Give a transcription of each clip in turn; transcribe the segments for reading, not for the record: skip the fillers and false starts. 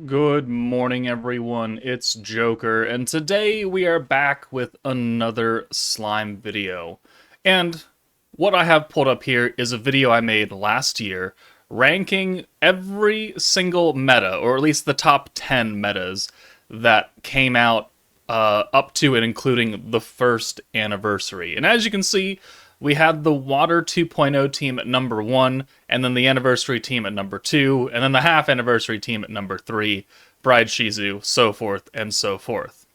Good morning, everyone. It's Joker, and today we are back with another slime video. And what I have pulled up here is a video I made last year ranking every single meta, or at least the top 10 metas that came out up to and including the first anniversary. And as you can see, we had the Water 2.0 team at number 1, and then the anniversary team at number 2, and then the half anniversary team at number 3, Bride Shizu, so forth and so forth.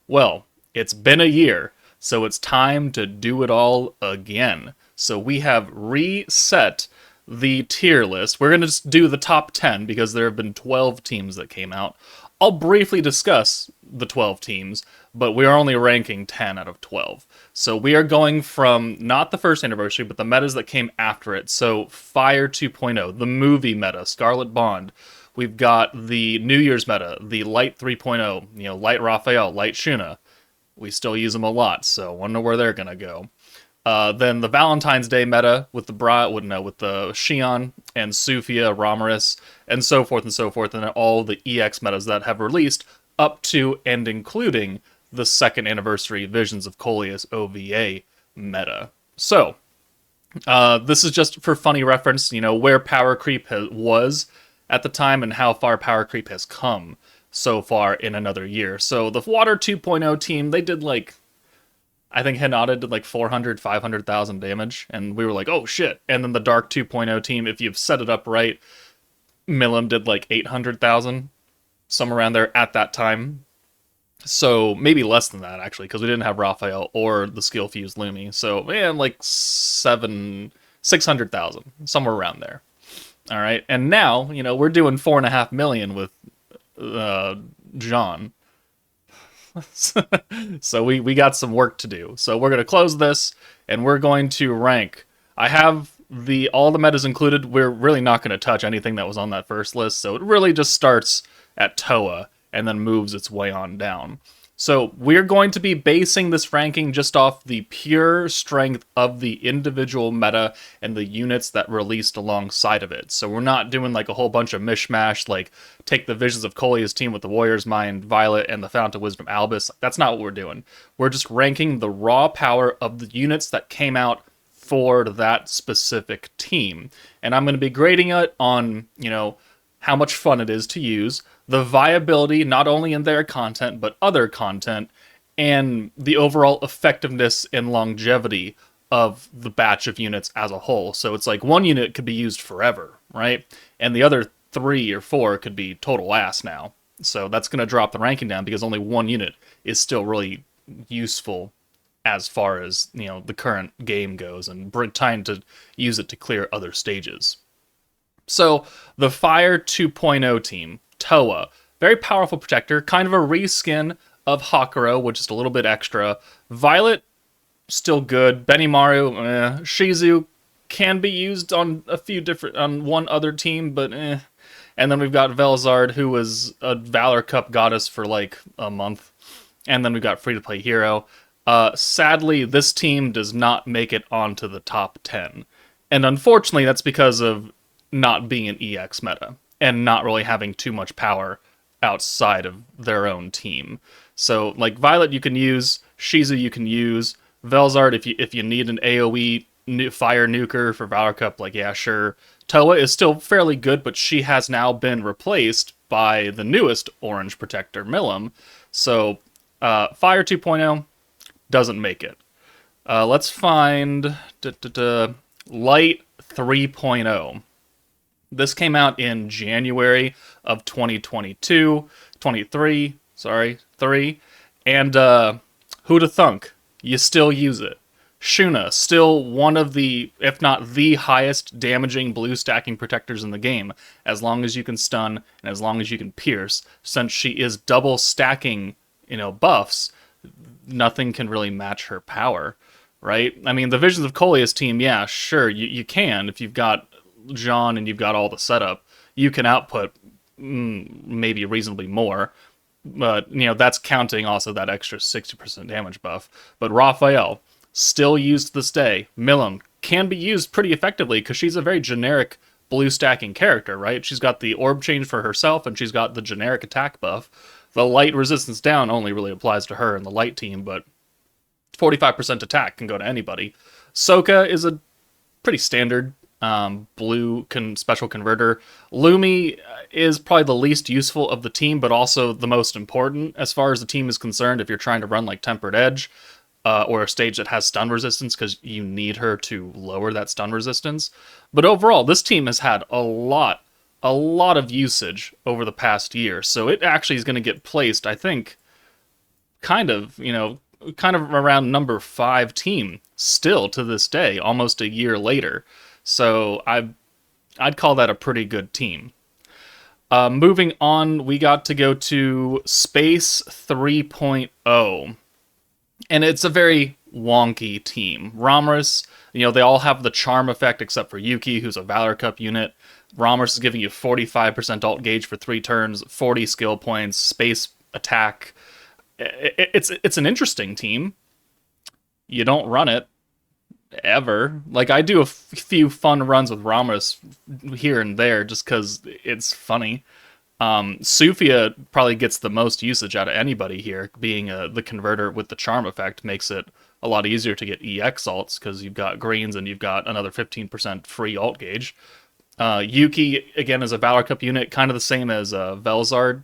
Well, it's been a year, so it's time to do it all again. So we have reset the tier list. We're going to just do the top 10 because there have been 12 teams that came out. I'll briefly discuss the 12 teams, but we are only ranking 10 out of 12. So we are going from not the first anniversary, but the metas that came after it. So Fire 2.0, the movie meta, Scarlet Bond. We've got the New Year's meta, the Light 3.0, Light Raphael, Light Shuna. We still use them a lot, so wonder where they're gonna go. Then the Valentine's Day meta with the with the Shion and Sufia, Ramaris, and so forth, and then all the EX metas that have released up to and including the second anniversary Visions of Coleus OVA meta. So, this is just for funny reference, where power creep was at the time and how far power creep has come so far in another year. So the Water 2.0 team, they did I think Hinata did 400, 500,000 damage, and we were like, oh shit. And then the Dark 2.0 team, if you've set it up right, Milim did 800,000, somewhere around there at that time. So maybe less than that, actually, because we didn't have Raphael or the skill fused Lumi. So, man, 600,000, somewhere around there. All right. And now, we're doing 4.5 million with John. So we got some work to do. So we're going to close this, and we're going to rank. I have all the metas included. We're really not going to touch anything that was on that first list. So it really just starts at Toa and then moves its way on down. So we're going to be basing this ranking just off the pure strength of the individual meta and the units that released alongside of it. So we're not doing a whole bunch of mishmash, take the Visions of Coleus team with the Warrior's Mind, Violet, and the Fount of Wisdom Albus. That's not what we're doing. We're just ranking the raw power of the units that came out for that specific team. And I'm going to be grading it on, how much fun it is to use, the viability not only in their content but other content, and the overall effectiveness and longevity of the batch of units as a whole. So it's one unit could be used forever, right? And the other 3 or 4 could be total ass now. So that's going to drop the ranking down because only one unit is still really useful as far as, the current game goes, and trying to use it to clear other stages. So the Fire 2.0 team, Toa, very powerful protector, kind of a reskin of Hakuro with just a little bit extra. Violet, still good. Benimaru, Shizu can be used on on one other team, but eh. And then we've got Velzard, who was a Valor Cup goddess for a month. And then we've got free-to-play hero. Sadly, this team does not make it onto the top 10. And unfortunately, that's because of not being an EX meta and not really having too much power outside of their own team. So Violet you can use, Shizu you can use, Velzard if you need an AoE fire nuker for Valor Cup, yeah, sure. Toa is still fairly good, but she has now been replaced by the newest orange protector, Milim. So Fire 2.0 doesn't make it. Let's find Light 3.0. This came out in January of 2022, 23, sorry, 3. And who'da thunk? You still use it. Shuna, still one of the, if not the highest damaging blue stacking protectors in the game, as long as you can stun and as long as you can pierce. Since she is double stacking, buffs, nothing can really match her power, right? I mean, the Visions of Coleus team, yeah, sure, you can if you've got John and you've got all the setup. You can output maybe reasonably more, but that's counting also that extra 60% damage buff. But Raphael, still used to this day. Milim can be used pretty effectively because she's a very generic blue stacking character, right? She's got the orb change for herself, and she's got the generic attack buff. The light resistance down only really applies to her and the light team, but 45% attack can go to anybody. Sokka is a pretty standard blue special converter. Lumi is probably the least useful of the team, but also the most important as far as the team is concerned if you're trying to run like Tempered Edge or a stage that has stun resistance, because you need her to lower that stun resistance. But overall, this team has had a lot of usage over the past year, so it actually is going to get placed, I think, kind of around number 5 team still to this day, almost a year later. So I'd call that a pretty good team. Moving on, we got to go to Space 3.0. And it's a very wonky team. Ramrus, they all have the charm effect except for Yuki, who's a Valor Cup unit. Ramrus is giving you 45% alt gauge for 3 turns, 40 skill points, space attack. It's an interesting team. You don't run it ever. Like, I do a few fun runs with Ramrus here and there just because it's funny. Sufia probably gets the most usage out of anybody here, being the converter with the charm effect makes it a lot easier to get EX alts because you've got greens and you've got another 15% free alt gauge. Yuki, again, is a Valor Cup unit, kind of the same as Velzard,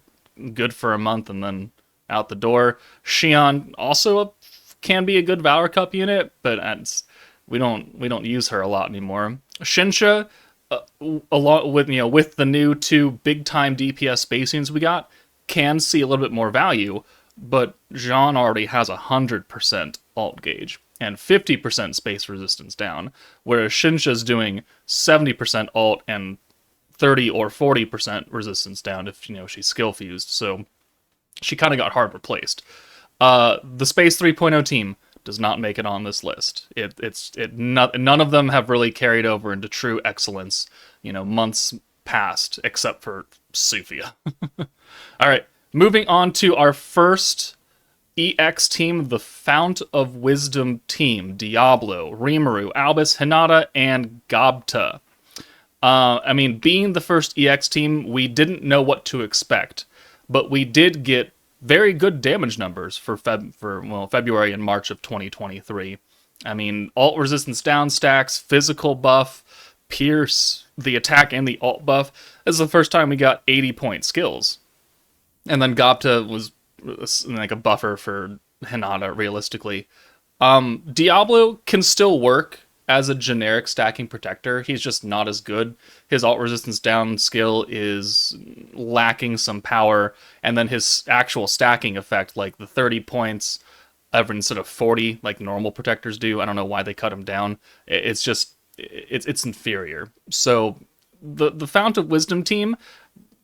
good for a month and then out the door. Xion also can be a good Valor Cup unit, but we don't use her a lot anymore. Shinsha, along with the new 2 big time DPS spacings we got, can see a little bit more value, but Jean already has 100% alt gauge and 50% space resistance down, whereas Shinsha's doing 70% alt and 30 or 40% resistance down if she's skill fused. So she kind of got hard replaced. The Space 3.0 team does not make it on this list. None of them have really carried over into true excellence, months past, except for Sufia. All right, moving on to our first EX team, the Fount of Wisdom team. Diablo, Rimuru, Albus, Hinata, and Gobta. Being the first EX team, we didn't know what to expect, but we did get very good damage numbers for February and March of 2023. Alt resistance down stacks, physical buff, pierce, the attack and the alt buff. This is the first time we got 80-point skills. And then Gobta was like a buffer for Hinata, realistically. Diablo can still work as a generic stacking protector. He's just not as good. His alt resistance down skill is lacking some power, and then his actual stacking effect, like the 30 points instead of 40 like normal protectors do, I don't know why they cut him down. It's inferior. So the Fount of Wisdom team,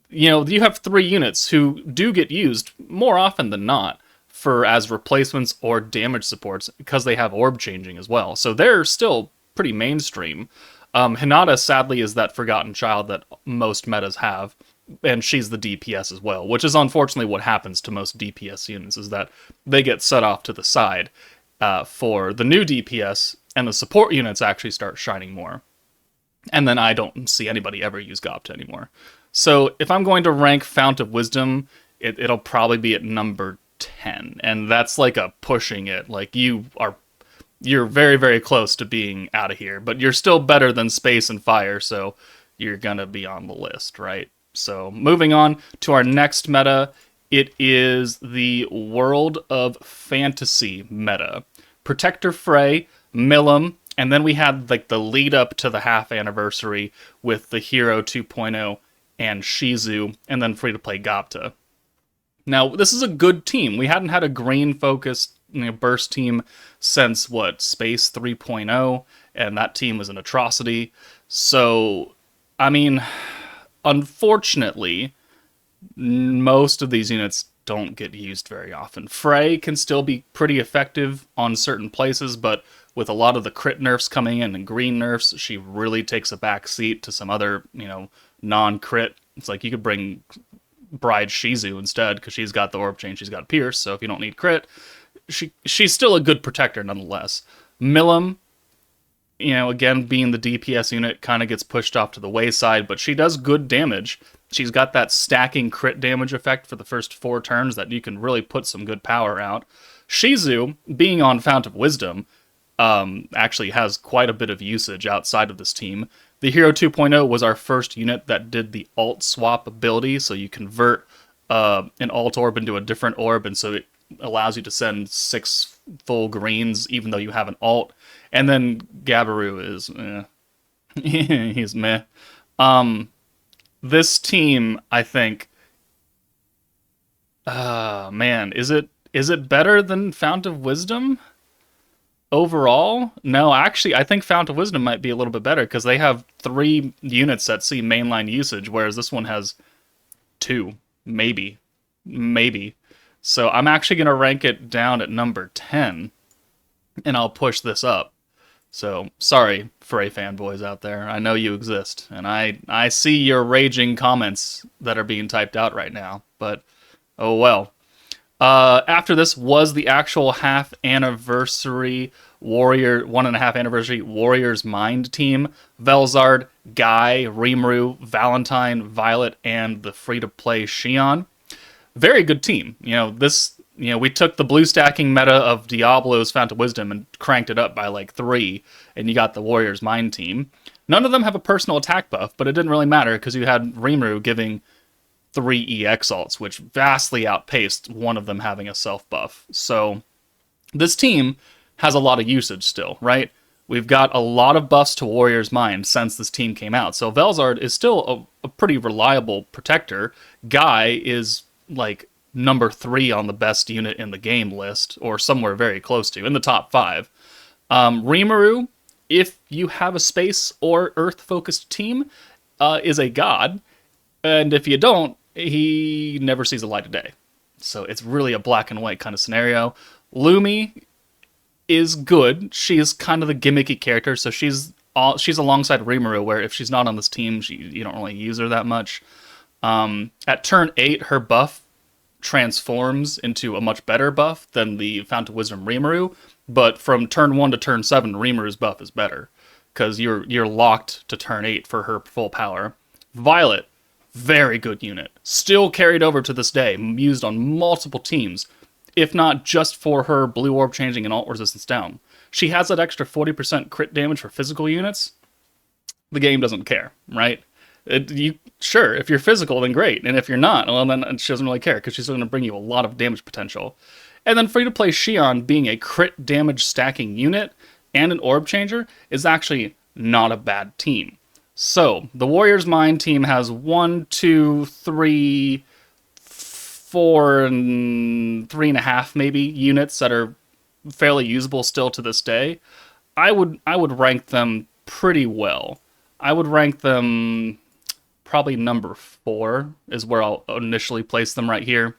you have 3 units who do get used more often than not as replacements or damage supports because they have orb changing as well. So they're still pretty mainstream. Hinata, sadly, is that forgotten child that most metas have, and she's the DPS as well, which is unfortunately what happens to most DPS units, is that they get set off to the side for the new DPS, and the support units actually start shining more. And then I don't see anybody ever use Gobta anymore. So if I'm going to rank Fount of Wisdom, it'll probably be at number 10, and that's like a pushing it. Like, you're very, very close to being out of here, but you're still better than Space and Fire, so you're gonna be on the list, right? So moving on to our next meta, it is the World of Fantasy meta. Protector Frey, Milim, and then we had like the lead up to the half anniversary with the Hero 2.0 and Shizu, and then free to play Gobta. Now, this is a good team. We hadn't had a green-focused burst team since, Space 3.0, and that team was an atrocity. So, unfortunately, most of these units don't get used very often. Frey can still be pretty effective on certain places, but with a lot of the crit nerfs coming in and green nerfs, she really takes a back seat to some other, non-crit. It's like you could bring Bride Shizu instead, because she's got the orb change, she's got pierce, so if you don't need crit, she's still a good protector nonetheless. Milim, again, being the DPS unit kind of gets pushed off to the wayside, but she does good damage. She's got that stacking crit damage effect for the first 4 turns that you can really put some good power out. Shizu, being on Fount of Wisdom, actually has quite a bit of usage outside of this team. The Hero 2.0 was our first unit that did the alt swap ability, so you convert an alt orb into a different orb, and so it allows you to send 6 full greens even though you have an alt. And then Gabiru is he's meh. This team, I think, man, is it better than Fount of Wisdom overall? No, actually, I think Fount of Wisdom might be a little bit better because they have 3 units that see mainline usage, whereas this one has 2, maybe. So I'm actually going to rank it down at number 10, and I'll push this up. So, sorry, Frey fanboys out there. I know you exist, and I see your raging comments that are being typed out right now, but oh well. After this was the actual 1.5 anniversary Warrior's Mind team. Velzard, Guy, Rimuru, Valentine, Violet, and the free-to-play Xion. Very good team. We took the blue stacking meta of Diablo's Fount of Wisdom and cranked it up by like 3, and you got the Warrior's Mind team. None of them have a personal attack buff, but it didn't really matter because you had Rimuru giving 3 EX alts, which vastly outpaced one of them having a self buff. So this team has a lot of usage still, right? We've got a lot of buffs to Warrior's Mind since this team came out. So Velzard is still a pretty reliable protector. Guy is like number 3 on the best unit in the game list, or somewhere very close to, in the top 5. Rimuru, if you have a space or earth-focused team, is a god, and if you don't, he never sees the light of day. So it's really a black and white kind of scenario. Lumi is good. She is kind of the gimmicky character, so she's alongside Rimuru, where if she's not on this team, you don't really use her that much. At turn 8, her buff transforms into a much better buff than the Fount of Wisdom Rimuru, but from turn 1 to turn 7, Rimuru's buff is better, because you're locked to turn 8 for her full power. Violet, very good unit. Still carried over to this day, used on multiple teams, if not just for her blue orb changing and alt resistance down. She has that extra 40% crit damage for physical units. The game doesn't care, right? Sure, if you're physical, then great. And if you're not, well, then she doesn't really care, because she's going to bring you a lot of damage potential. And then free-to-play Xion, being a crit damage stacking unit and an orb changer, is actually not a bad team. So, the Warrior's Mind team has 1, 2, 3, 4, and 3.5 maybe units that are fairly usable still to this day. I would rank them pretty well. I would rank them probably number 4 is where I'll initially place them, right here.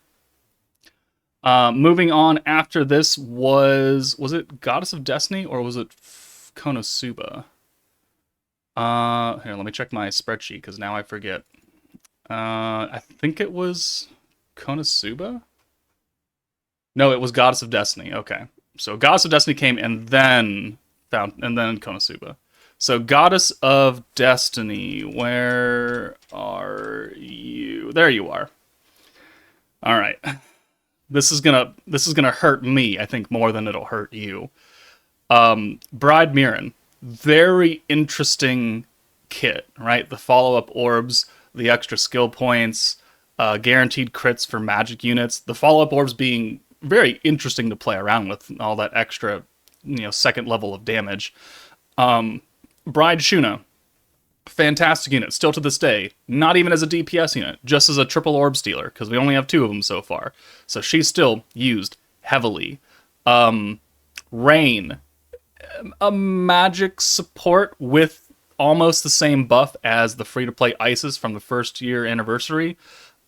Moving on after this was it Goddess of Destiny or was it Konosuba? Here, let me check my spreadsheet because now I forget. I think it was Konosuba? No, it was Goddess of Destiny. Okay. So Goddess of Destiny came and then Konosuba. So Goddess of Destiny, where are you? There you are. All right. This is gonna hurt me, I think, more than it'll hurt you. Bride Mirren, very interesting kit, right? The follow-up orbs, the extra skill points, guaranteed crits for magic units. The follow-up orbs being very interesting to play around with, all that extra, second level of damage. Bride Shuna, fantastic unit, still to this day. Not even as a DPS unit, just as a triple orb stealer, because we only have 2 of them so far. So she's still used heavily. Rain, a magic support with almost the same buff as the free-to-play Isis from the first year anniversary.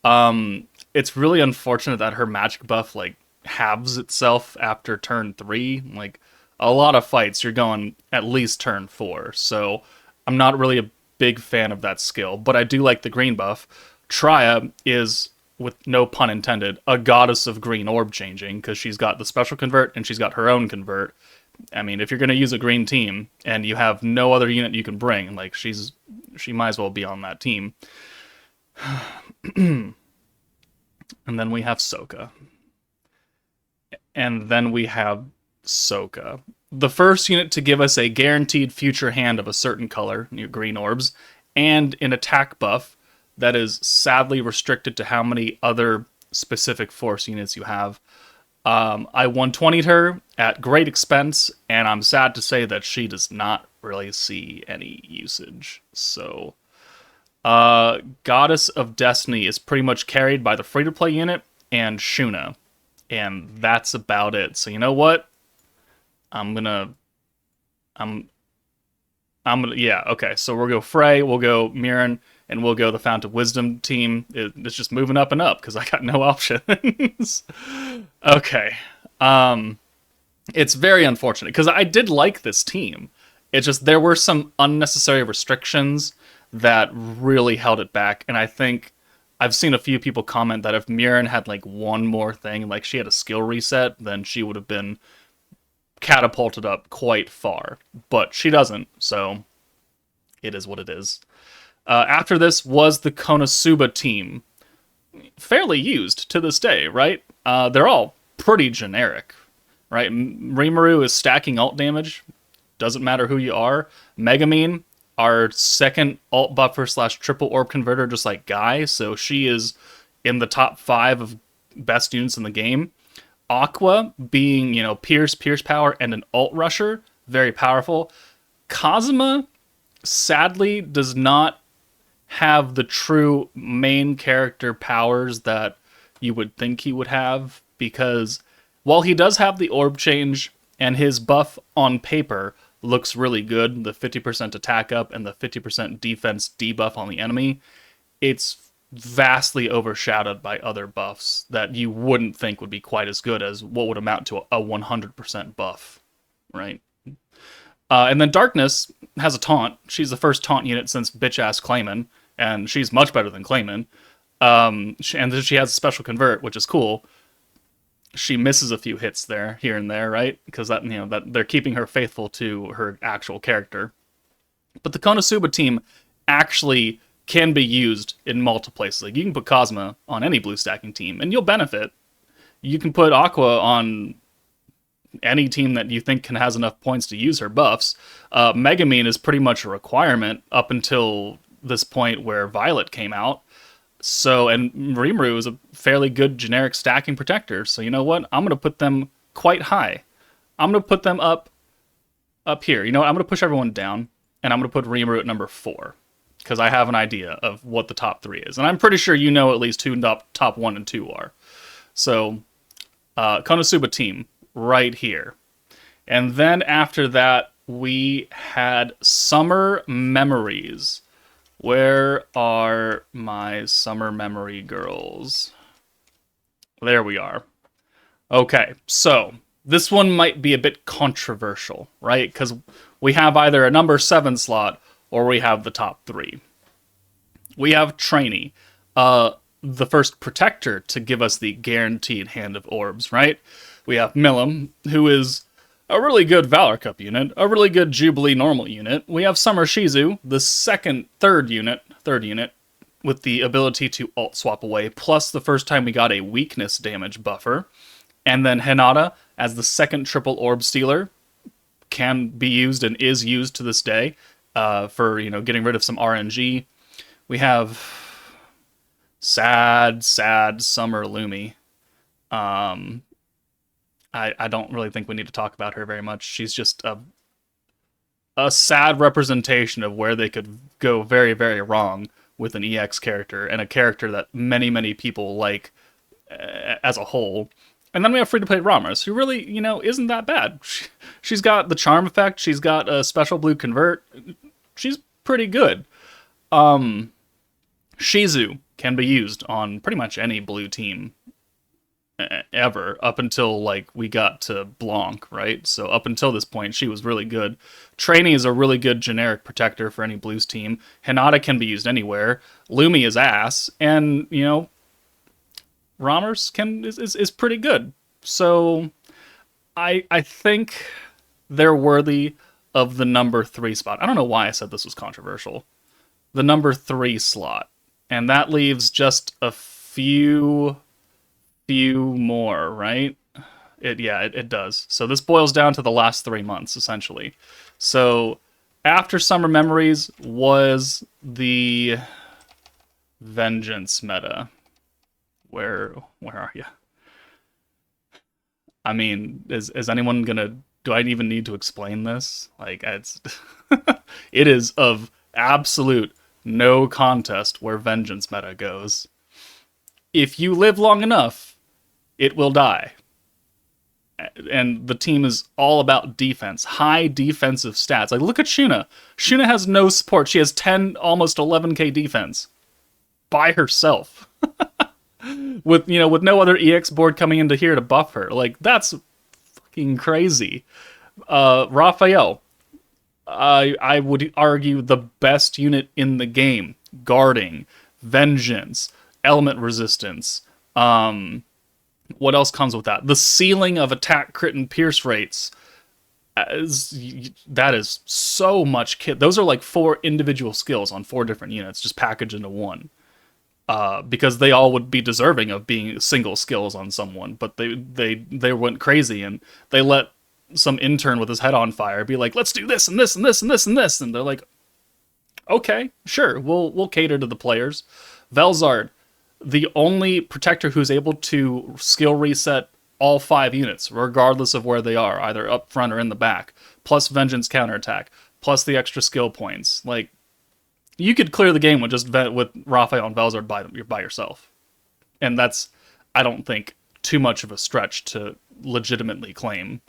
It's really unfortunate that her magic buff, halves itself after turn 3. A lot of fights, you're going at least turn 4. So I'm not really a big fan of that skill, but I do like the green buff. Trya is, with no pun intended, a goddess of green orb changing, because she's got the special convert and she's got her own convert. I mean, if you're going to use a green team and you have no other unit you can bring, like she might as well be on that team. And then we have Sokka. And then we have Sokka. The first unit to give us a guaranteed future hand of a certain color, green orbs, and an attack buff that is sadly restricted to how many other specific force units you have. I 120'd her at great expense, and I'm sad to say that she does not really see any usage. So, Goddess of Destiny is pretty much carried by the free-to-play unit and Shuna. And that's about it. So you know what? Yeah, okay. So we'll go Frey, we'll go Mirren, and we'll go the Fount of Wisdom team. It's just moving up and up because I got no options. Okay. It's very unfortunate because I did like this team. It's just there were some unnecessary restrictions that really held it back, and I think I've seen a few people comment that if Mirren had like one more thing, like she had a skill reset, then she would have been catapulted up quite far. But she doesn't, so it is what it is. After this was the Konosuba team. Fairly used to this day, right? They're all pretty generic, right? Rimuru is stacking alt damage. Doesn't matter who you are. Megumin, our second alt buffer / triple orb converter, just like Guy, so she is in the top 5 of best units in the game. Aqua being, Pierce power, and an alt rusher, very powerful. Kazuma, sadly, does not have the true main character powers that you would think he would have, because while he does have the orb change and his buff on paper looks really good, the 50% attack up and the 50% defense debuff on the enemy, it's vastly overshadowed by other buffs that you wouldn't think would be quite as good as what would amount to a 100% buff, right? And then Darkness has a taunt. She's the first taunt unit since bitch-ass Clayman, and she's much better than Clayman. And then she has a special convert, which is cool. She misses a few hits there, here and there, right? Because that they're keeping her faithful to her actual character. But the Konosuba team actually can be used in multiple places. Like you can put Cosma on any blue stacking team, and you'll benefit. You can put Aqua on any team that you think has enough points to use her buffs. Megumin is pretty much a requirement up until this point where Violet came out. So, and Rimuru is a fairly good generic stacking protector. So you know what? I'm going to put them quite high. I'm going to put them up here. You know what? I'm going to push everyone down, and I'm going to put Rimuru at number 4. Because I have an idea of what the top 3 is. And I'm pretty sure you know at least who top 1 and 2 are. So, Konosuba team, right here. And then after that, we had Summer Memories. Where are my Summer Memory girls? There we are. Okay, so this one might be a bit controversial, right? Because we have either a number 7 slot or we have the top 3. We have Trainee, the first protector to give us the guaranteed hand of orbs, right? We have Milim, who is a really good Valor Cup unit, a really good Jubilee normal unit. We have Summer Shizu, the third unit, with the ability to alt swap away, plus the first time we got a weakness damage buffer. And then Hinata, as the second triple orb stealer, can be used and is used to this day for getting rid of some RNG. We have sad Summer Lumi. I don't really think we need to talk about her very much. She's just a sad representation of where they could go very, very wrong with an EX character, and a character that many, many people like as a whole. And then we have free-to-play Ramas, who really, isn't that bad. She's got the charm effect, she's got a special blue convert. She's pretty good. Shizu can be used on pretty much any blue team ever, up until we got to Blanc, right? So up until this point, she was really good. Trainee is a really good generic protector for any blues team. Hinata can be used anywhere. Lumi is ass, and Rammers is pretty good. So I think they're worthy of the number 3 spot. I don't know why I said this was controversial. The number 3 slot. And that leaves just a few more, right? It does. So this boils down to the last 3 months, essentially. So after Summer Memories was the Vengeance meta. Where are you? I mean, is anyone gonna... Do I even need to explain this? Like, it's... it is of absolute no contest where Vengeance meta goes. If you live long enough, it will die. And the team is all about defense. High defensive stats. Like, look at Shuna. Shuna has no support. She has 10, almost 11k defense. By herself. with no other EX board coming into here to buff her. Like, that's fucking crazy. Raphael. I would argue the best unit in the game. Guarding. Vengeance. Element resistance. What else comes with that? The ceiling of attack, crit, and pierce rates. That is so much kit. Those are like 4 individual skills on 4 different units, just packaged into one. Because they all would be deserving of being single skills on someone, but they went crazy and they let some intern with his head on fire be like, let's do this and this and this and this and this, and they're like, okay, sure, we'll cater to the players. Velzard, the only protector who's able to skill reset all 5 units, regardless of where they are, either up front or in the back, plus Vengeance counterattack, plus the extra skill points. Like, you could clear the game with with Raphael and Velzard by yourself. And that's, I don't think, too much of a stretch to legitimately claim.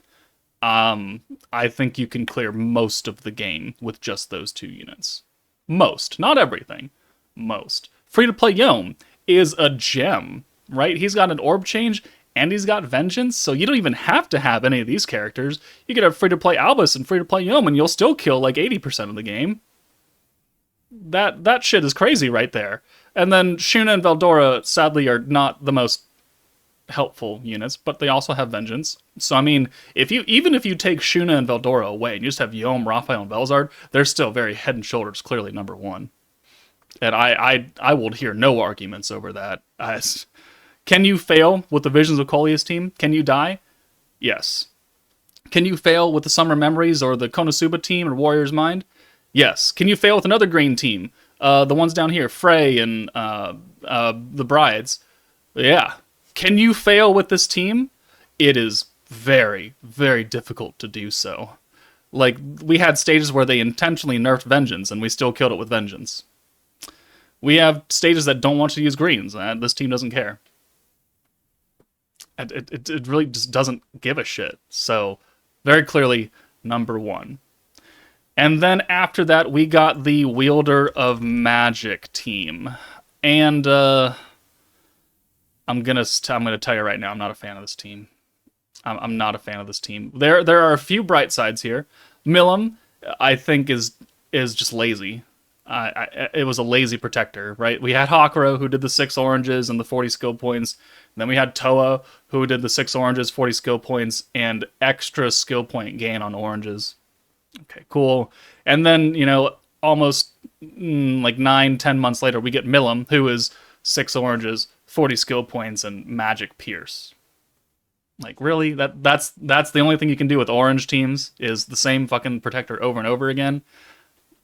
I think you can clear most of the game with just those 2 units. Most. Not everything. Most. Free-to-play Yome is a gem, right? He's got an orb change, and he's got Vengeance, so you don't even have to have any of these characters. You could have free-to-play Albus and free-to-play Yome, and you'll still kill like 80% of the game. That shit is crazy right there. And then Shuna and Veldora, sadly, are not the most helpful units, but they also have Vengeance. So, I mean, even if you take Shuna and Veldora away, and you just have Yome, Raphael, and Velzard, they're still very head and shoulders clearly number 1. And I will hear no arguments over that. Can you fail with the Visions of Coleus team? Can you die? Yes. Can you fail with the Summer Memories or the Konosuba team or Warrior's Mind? Yes. Can you fail with another green team? The ones down here, Frey and the Brides. Yeah. Can you fail with this team? It is very, very difficult to do so. Like, we had stages where they intentionally nerfed Vengeance, and we still killed it with Vengeance. We have stages that don't want to use greens, and this team doesn't care. It really just doesn't give a shit. So, very clearly, number 1. And then after that, we got the Wielder of Magic team. And I'm gonna tell you right now, I'm not a fan of this team. I'm not a fan of this team. There are a few bright sides here. Milim, I think, is just lazy. It was a lazy protector, right? We had Hakuro, who did the 6 oranges and the 40 skill points. And then we had Toa, who did the 6 oranges, 40 skill points, and extra skill point gain on oranges. Okay, cool. And then, almost like 9-10 months later, we get Milim, who is 6 oranges, 40 skill points, and magic pierce. Like, really? That's the only thing you can do with orange teams, is the same fucking protector over and over again?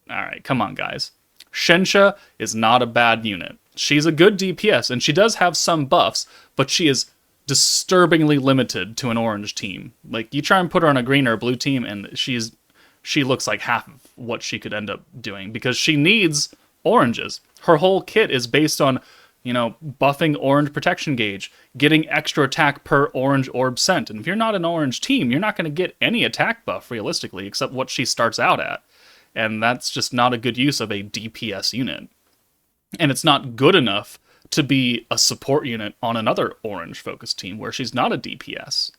Alright, come on, guys. Shensha is not a bad unit. She's a good DPS, and she does have some buffs, but she is disturbingly limited to an orange team. Like, you try and put her on a green or a blue team, and she looks like half of what she could end up doing, because she needs oranges. Her whole kit is based on, buffing orange protection gauge, getting extra attack per orange orb sent. And if you're not an orange team, you're not going to get any attack buff, realistically, except what she starts out at. And that's just not a good use of a DPS unit. And it's not good enough to be a support unit on another orange-focused team where she's not a DPS.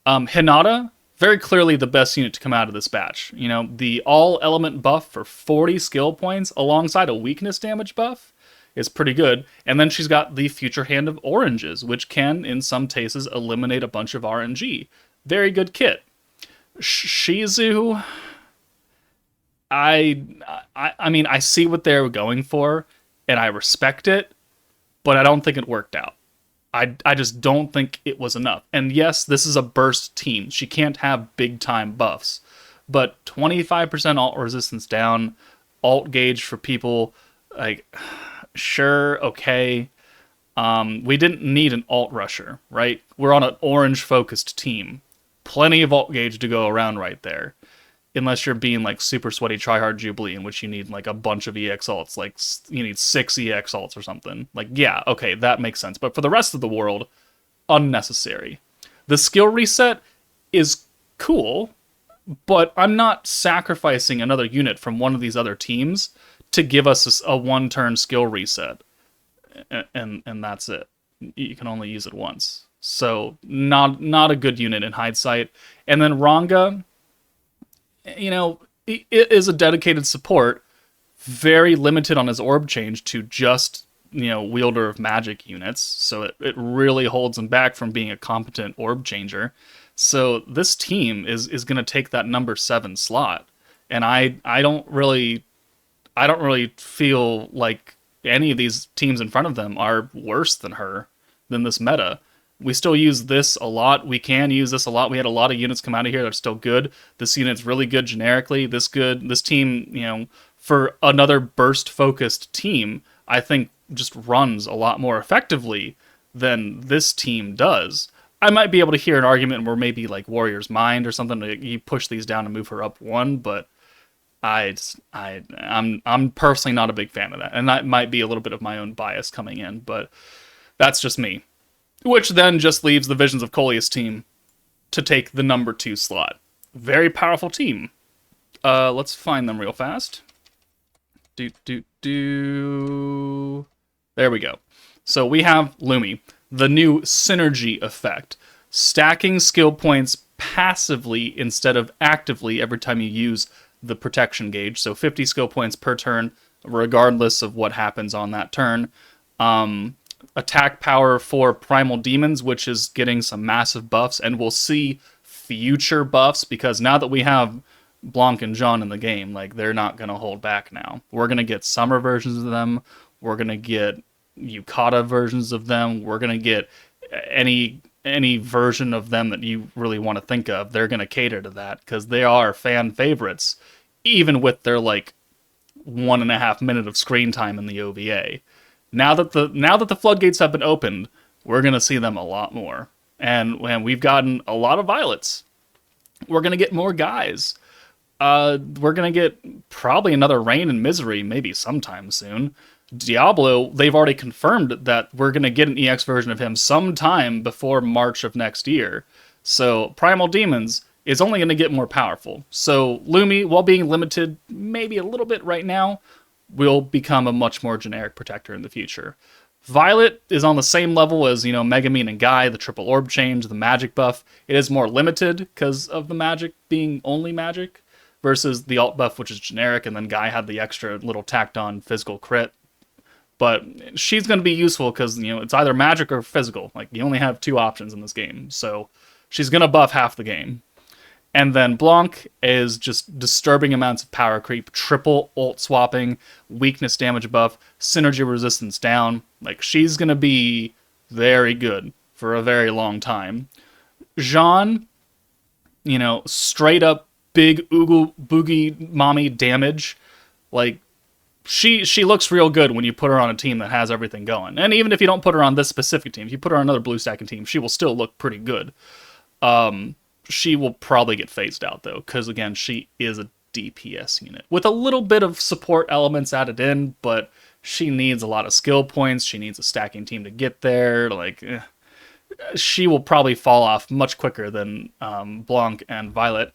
Hinata, very clearly the best unit to come out of this batch. The all-element buff for 40 skill points alongside a weakness damage buff is pretty good. And then she's got the Future Hand of Oranges, which can, in some cases, eliminate a bunch of RNG. Very good kit. Shizu, I mean, I see what they were going for, and I respect it, but I don't think it worked out. I just don't think it was enough. And yes, this is a burst team. She can't have big time buffs, but 25% alt resistance down, alt gauge for people, like, sure, okay. We didn't need an alt rusher, right? We're on an orange focused team. Plenty of alt gauge to go around right there. Unless you're being like super sweaty tryhard Jubilee, in which you need like a bunch of EX alts, like you need 6 EX alts or something. Like, yeah, okay, that makes sense. But for the rest of the world, unnecessary. The skill reset is cool, but I'm not sacrificing another unit from one of these other teams to give us a one-turn skill reset. And that's it. You can only use it once. So not a good unit in hindsight. And then Ranga, you know, it is a dedicated support, very limited on his orb change to just, you know, Wielder of Magic units. So it really holds him back from being a competent orb changer. So this team is going to take that number 7 slot. And I don't really feel like any of these teams in front of them are worse than her, than this meta. We still use this a lot. We can use this a lot. We had a lot of units come out of here that are still good. This unit's really good generically. This team, you know, for another burst-focused team, I think just runs a lot more effectively than this team does. I might be able to hear an argument where maybe like Warrior's Mind or something, you push these down and move her up 1, but I'm personally not a big fan of that. And that might be a little bit of my own bias coming in, but that's just me. Which then just leaves the Visions of Coleus team to take the number 2 slot. Very powerful team. Let's find them real fast. There we go. So we have Lumi, the new synergy effect. Stacking skill points passively instead of actively every time you use the protection gauge. So 50 skill points per turn, regardless of what happens on that turn. Attack power for Primal Demons, which is getting some massive buffs, and we'll see future buffs, because now that we have Blanc and Jean in the game, like, they're not going to hold back now. We're going to get summer versions of them, we're going to get Yukata versions of them, we're going to get any version of them that you really want to think of. They're going to cater to that, because they are fan favorites, even with their, like, 1.5 minute of screen time in the OVA. Now that the floodgates have been opened, we're going to see them a lot more. And we've gotten a lot of Violets. We're going to get more guys. We're going to get probably another Reign and Misery, maybe sometime soon. Diablo, they've already confirmed that we're going to get an EX version of him sometime before March of next year. So Primal Demons is only going to get more powerful. So Lumi, while being limited maybe a little bit right now, will become a much more generic protector in the future. Violet is on the same level as, you know, Megumin and Guy, the triple orb change, the magic buff. It is more limited because of the magic being only magic, versus the alt buff, which is generic, and then Guy had the extra little tacked on physical crit. But she's going to be useful because, you know, it's either magic or physical. Like, you only have 2 options in this game, so she's going to buff half the game. And then Blanc is just disturbing amounts of power creep, triple ult swapping, weakness damage buff, synergy resistance down. Like, she's going to be very good for a very long time. Jean, you know, straight up big oogle boogie mommy damage. Like, she looks real good when you put her on a team that has everything going. And even if you don't put her on this specific team, if you put her on another blue stacking team, she will still look pretty good. She will probably get phased out, though, because, again, she is a DPS unit. With a little bit of support elements added in, but she needs a lot of skill points. She needs a stacking team to get there. Like, she will probably fall off much quicker than Blanc and Violet.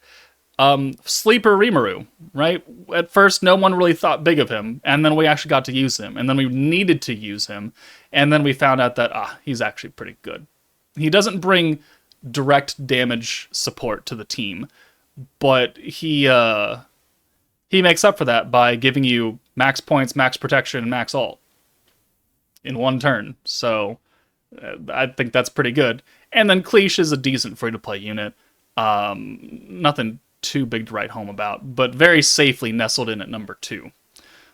Sleeper Rimuru, right? At first, no one really thought big of him, and then we actually got to use him, and then we needed to use him, and then we found out that, he's actually pretty good. He doesn't bring direct damage support to the team, but he makes up for that by giving you max points, max protection, and max ult in one turn. So I think that's pretty good. And then Cleash is a decent free-to-play unit. Nothing too big to write home about, but very safely nestled in at number 2.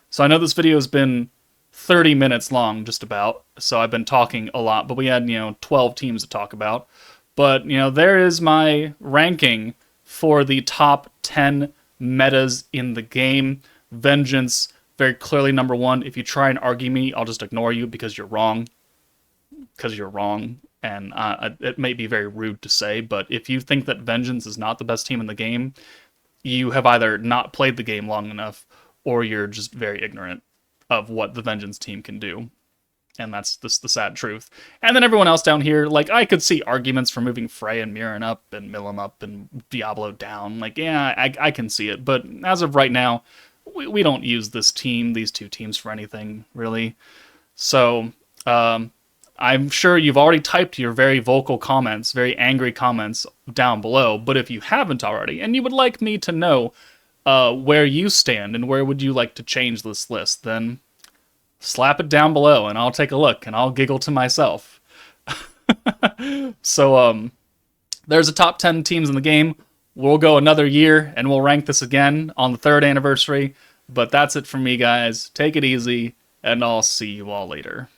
So I know this video has been 30 minutes long, just about, so I've been talking a lot, but we had, 12 teams to talk about. But, there is my ranking for the top 10 metas in the game. Vengeance, very clearly number 1. If you try and argue me, I'll just ignore you because you're wrong. And it may be very rude to say, but if you think that Vengeance is not the best team in the game, you have either not played the game long enough, or you're just very ignorant of what the Vengeance team can do. And that's just the sad truth. And then everyone else down here, like, I could see arguments for moving Frey and Mirren up and Milim up and Diablo down. Like, yeah, I can see it. But as of right now, we don't use these two teams for anything, really. So, I'm sure you've already typed your very vocal comments, very angry comments down below. But if you haven't already, and you would like me to know where you stand and where would you like to change this list, then slap it down below and I'll take a look and I'll giggle to myself. So there's a top 10 teams in the game. We'll go another year and we'll rank this again on the 3rd anniversary. But that's it from me, guys. Take it easy, and I'll see you all later.